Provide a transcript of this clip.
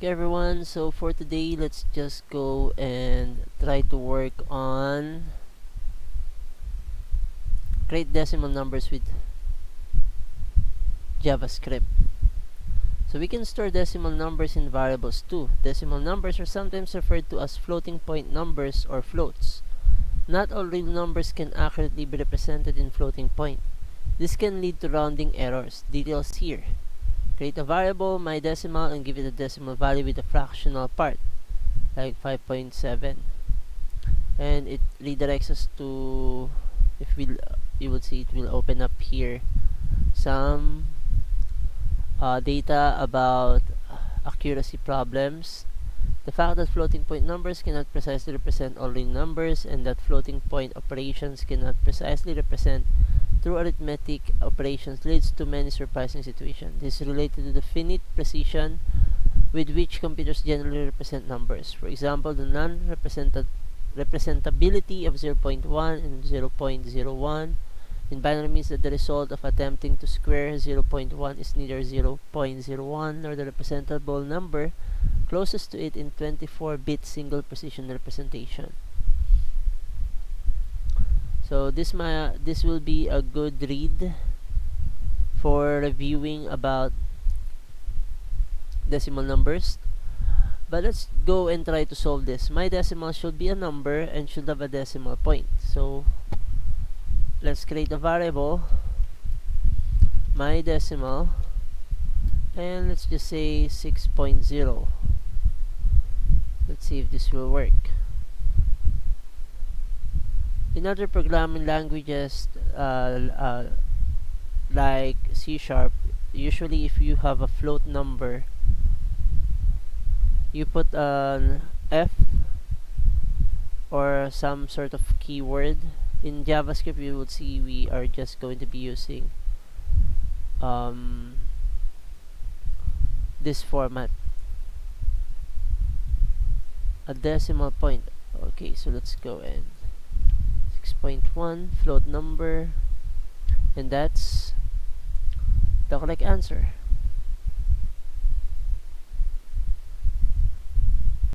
Okay everyone, so for today let's just go and try to work on create decimal numbers with JavaScript. So we can store decimal numbers in variables too. Decimal numbers are sometimes referred to as floating point numbers or floats. Not all real numbers can accurately be represented in floating point. This can lead to rounding errors. Details here. Create a variable, myDecimal, and give it a decimal value with a fractional part, like 5.7. And it redirects us to, you will see it will open up here some data about accuracy problems. The fact that floating point numbers cannot precisely represent all real numbers and that floating point operations cannot precisely represent true arithmetic operations leads to many surprising situations. This is related to the finite precision with which computers generally represent numbers. For example, the non-representability of 0.1 and 0.01 in binary means that the result of attempting to square 0.1 is neither 0.01 nor the representable number closest to it in 24-bit single precision representation. So this will be a good read for reviewing about decimal numbers. But let's go and try to solve this. myDecimal should be a number and should have a decimal point. So let's create a variable myDecimal and let's just say 6.0. Let's see if this will work. In other programming languages like C#, usually if you have a float number, you put an F or some sort of keyword. In JavaScript, you will see we are just going to be using this format, a decimal point. Okay, so let's go and 6.1 float number, and that's the correct answer.